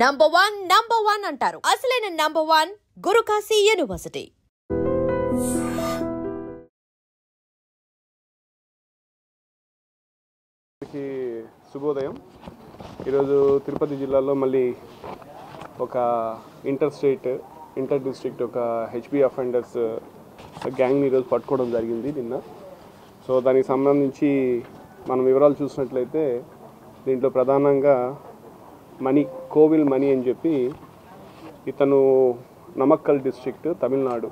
Number one అంటారు. అసలైన number one Guru Kashi university. శుభోదయం. ఈరోజు తిరుపతి జిల్లాలో మళ్ళీ ఒక ఇంటర్ డిస్ట్రిక్ట్ ఒక హెచ్బి అఫెండర్స్ గ్యాంగ్ని ఈరోజు పట్టుకోవడం జరిగింది నిన్న. సో దానికి సంబంధించి మనం వివరాలు చూసినట్లయితే దీంట్లో ప్రధానంగా కోవిల్ మణి అని చెప్పి ఇతను నమక్కల్ డిస్ట్రిక్ట్ తమిళనాడు.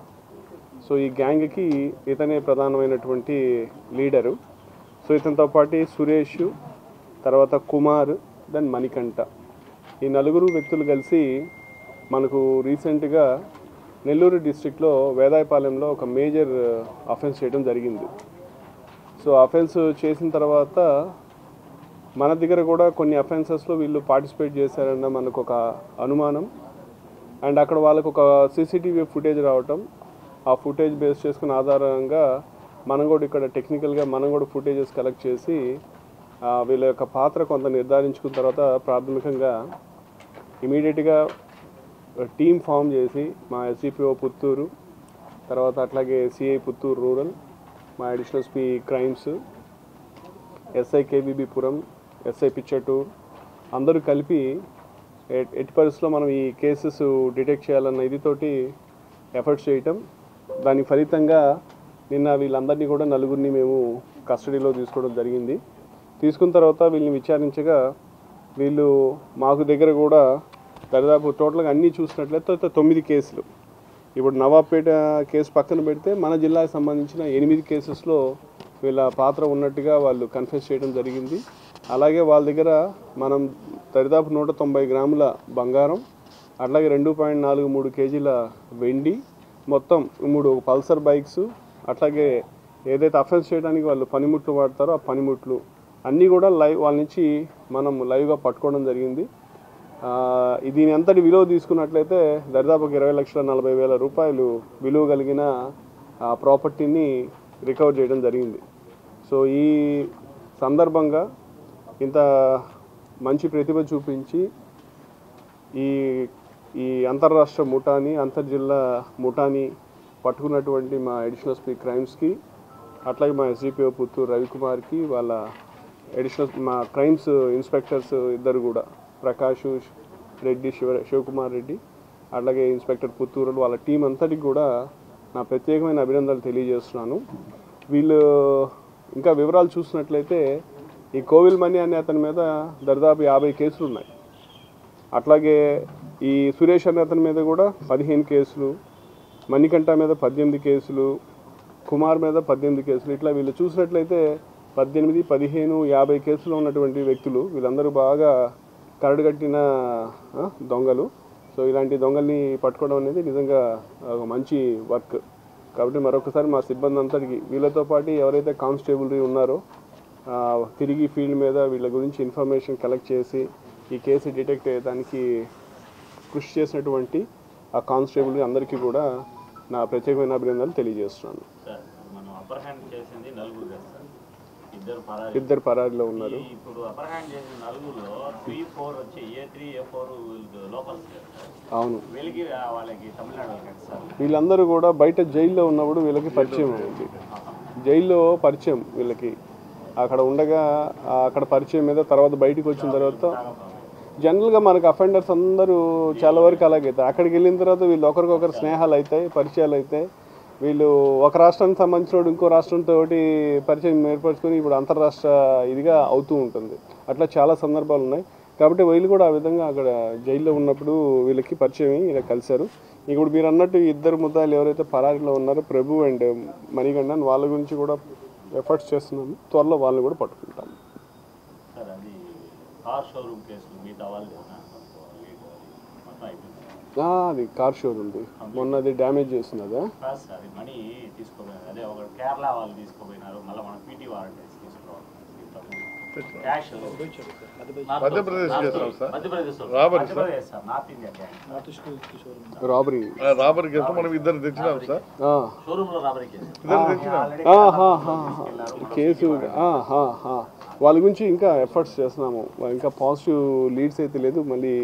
సో ఈ గ్యాంగ్కి ఇతనే ప్రధానమైనటువంటి లీడరు. సో ఇతనితో పాటు సురేష్, తర్వాత కుమార్, దెన్ మణికంఠ, ఈ నలుగురు వ్యక్తులు కలిసి మనకు రీసెంట్గా నెల్లూరు డిస్ట్రిక్ట్లో వేదాయపాలెంలో ఒక మేజర్ అఫెన్స్ చేయడం జరిగింది. సో అఫెన్స్ చేసిన తర్వాత మన దగ్గర కూడా కొన్ని అఫెన్సెస్లో వీళ్ళు పార్టిసిపేట్ చేశారన్న మనకు ఒక అనుమానం. అండ్ అక్కడ వాళ్ళకు ఒక సీసీటీవీ ఫుటేజ్ రావటం, ఆ ఫుటేజ్ బేస్ చేసుకున్న ఆధారంగా మనం కూడా ఇక్కడ టెక్నికల్గా మనం కూడా ఫుటేజెస్ కలెక్ట్ చేసి వీళ్ళ యొక్క పాత్ర కొంత నిర్ధారించుకున్న తర్వాత ప్రాథమికంగా ఇమీడియట్గా టీమ్ ఫామ్ చేసి మా ఎస్డిపిఓ పుత్తూరు, తర్వాత అట్లాగే సిఐ పుత్తూరు రూరల్, మా additional SP crimes, SI KBB Puram, SI Pichatur అందరూ కలిపి ఎట్టి పరిస్థితుల్లో మనం ఈ కేసెస్ డిటెక్ట్ చేయాలన్న ఇదితోటి ఎఫర్ట్స్ చేయటం. దాని ఫలితంగా నిన్న వీళ్ళందరినీ కూడా నలుగురిని మేము కస్టడీలో తీసుకోవడం జరిగింది. తీసుకున్న తర్వాత వీళ్ళని విచారించగా వీళ్ళు మాకు దగ్గర కూడా దాదాపు టోటల్గా అన్నీ చూసినట్లయితే 9 కేసులు. ఇప్పుడు నవాబ్పేట కేసు పక్కన పెడితే మన జిల్లాకు సంబంధించిన 8 కేసెస్లో వీళ్ళ పాత్ర ఉన్నట్టుగా వాళ్ళు కన్ఫెస్ చేయడం జరిగింది. అలాగే వాళ్ళ దగ్గర మనం దాదాపు 190 గ్రాముల బంగారం, అట్లాగే 2.43 కేజీల వెండి, మొత్తం 3 పల్సర్ బైక్స్, అట్లాగే ఏదైతే అఫెన్స్ చేయడానికి వాళ్ళు పనిముట్లు వాడతారో ఆ పనిముట్లు అన్నీ కూడా వాళ్ళ నుంచి మనం లైవ్గా పట్టుకోవడం జరిగింది. దీని అంతటి విలువ తీసుకున్నట్లయితే దాదాపు 20,40,000 రూపాయలు విలువ కలిగిన ప్రాపర్టీని రికవర్ చేయడం జరిగింది. సో ఈ సందర్భంగా ఇంత మంచి ప్రతిభ చూపించి ఈ అంతర్రాష్ట్ర ముఠాని, అంతర్జిల్లా ముఠాని పట్టుకున్నటువంటి మా అడిషనల్ ఎస్పీ క్రైమ్స్కి, అట్లాగే మా ఎస్డిపిఓ పుత్తూరు రవికుమార్కి, వాళ్ళ మా క్రైమ్స్ ఇన్స్పెక్టర్స్ ఇద్దరు కూడా ప్రకాష్ రెడ్డి, శివకుమార్ రెడ్డి, అట్లాగే ఇన్స్పెక్టర్ పుత్తూరు, వాళ్ళ టీం అంతటికి కూడా నా ప్రత్యేకమైన అభినందనలు తెలియజేస్తున్నాను. వీళ్ళు ఇంకా వివరాలు చూసినట్లయితే ఈ కోవిల్ మణి అనే అతని మీద దాదాపు 50 కేసులు ఉన్నాయి. అట్లాగే ఈ సురేష్ అనే అతని మీద కూడా 15 కేసులు, మణికంఠ మీద 18 కేసులు, కుమార్ మీద 18 కేసులు. ఇట్లా వీళ్ళు చూసినట్లయితే 18, 15, 50 కేసులు ఉన్నటువంటి వ్యక్తులు. వీళ్ళందరూ బాగా కరడుగట్టిన దొంగలు. సో ఇలాంటి దొంగల్ని పట్టుకోవడం అనేది నిజంగా ఒక మంచి వర్క్. కాబట్టి మరొకసారి మా సిబ్బంది అంతటికి, వీళ్ళతో పాటు ఎవరైతే కానిస్టేబుల్ ఉన్నారో తిరిగి ఫీల్డ్ మీద వీళ్ళ గురించి ఇన్ఫర్మేషన్ కలెక్ట్ చేసి ఈ కేసు డిటెక్ట్ అయ్యేదానికి కృషి చేసినటువంటి ఆ కానిస్టేబుల్ అందరికీ కూడా నా ప్రత్యేకమైన అభినందనలు తెలియజేస్తున్నాను. ఇద్దరు పరారీలో ఉన్నారు. అవును, వీళ్ళందరూ కూడా బయట జైల్లో ఉన్నప్పుడు వీళ్ళకి పరిచయం అయింది. జైల్లో పరిచయం వీళ్ళకి అక్కడ ఉండగా అక్కడ పరిచయం మీద తర్వాత బయటకు వచ్చిన తర్వాత జనరల్గా మనకు అఫెండర్స్ అందరూ చాలా వరకు అలాగైతే అక్కడికి వెళ్ళిన తర్వాత వీళ్ళు ఒకరికొకరు స్నేహాలు అవుతాయి, పరిచయాలు అవుతాయి. వీళ్ళు ఒక రాష్ట్రానికి సంబంధించిన ఇంకో రాష్ట్రంతో పరిచయం ఏర్పరచుకొని ఇప్పుడు అంతర్రాష్ట్ర ఇదిగా అవుతూ ఉంటుంది. అట్లా చాలా సందర్భాలు ఉన్నాయి. కాబట్టి వీళ్ళు కూడా ఆ విధంగా అక్కడ జైల్లో ఉన్నప్పుడు వీళ్ళకి పరిచయం ఇలా కలిశారు. ఇప్పుడు మీరు అన్నట్టు ఇద్దరు ముద్దాయిలు ఎవరైతే పరారీలో ఉన్నారో ప్రభు అండ్ మణికంఠన్, వాళ్ళ గురించి కూడా ఎఫర్ట్స్ చేస్తున్నాము. త్వరలో వాళ్ళని కూడా పట్టుకుంటాము. అది కార్ షోరూమ్ది మొన్న అది డ్యామేజ్ చేస్తున్నదా? రాబరీ కేసు మనం ఇద్దరు తెచ్చినాం సార్. కేసు వాళ్ళ గురించి ఇంకా ఎఫర్ట్స్ చేస్తున్నాము. ఇంకా పాజిటివ్ లీడ్స్ అయితే లేదు. మళ్ళీ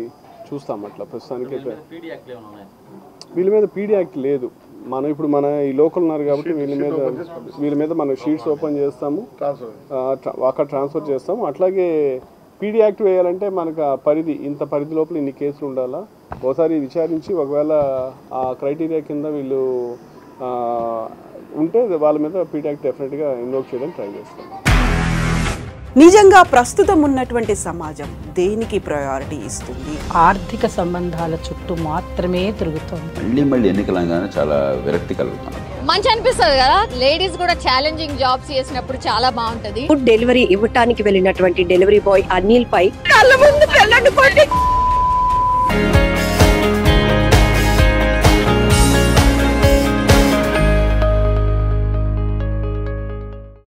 చూస్తాం అట్లా ప్రస్తుతానికి అయితే. వీళ్ళ మీద పీడీ యాక్ట్ లేదు. మనం ఇప్పుడు మన ఈ లోకల్ ఉన్నారు కాబట్టి వీళ్ళ మీద మనం షీట్స్ ఓపెన్ చేస్తాము, అక్కడ ట్రాన్స్ఫర్ చేస్తాము. అట్లాగే పీడీ యాక్ట్ వేయాలంటే మనకు ఆ పరిధి, ఇంత పరిధి లోపల ఇన్ని కేసులు ఉండాలా. ఒకసారి విచారించి ఒకవేళ ఆ క్రైటీరియా కింద వీళ్ళు ఉంటే వాళ్ళ మీద పీడీ యాక్ట్ డెఫినెట్గా ఇన్వోక్ చేయడానికి ట్రై చేస్తాం. నిజంగా ప్రస్తుతం ఉన్నటువంటి సమాజం దేనికి ప్రయారిటీ ఇస్తుంది? ఆర్థిక సంబంధాల చుట్టూ మాత్రమే తిరుగుతుంది. మళ్ళీ ఎన్నికలంగానే చాలా విరక్తి కలుగుతుంది. మంచి అనిపిస్తుంది కదా, లేడీస్ కూడా ఛాలెంజింగ్ జాబ్స్ చేసినప్పుడు చాలా బాగుంటది. ఫుడ్ డెలివరీ ఇవ్వటానికి వెళ్ళినటువంటి డెలివరీ బాయ్ అనిల్ పై కళ్ళ ముందు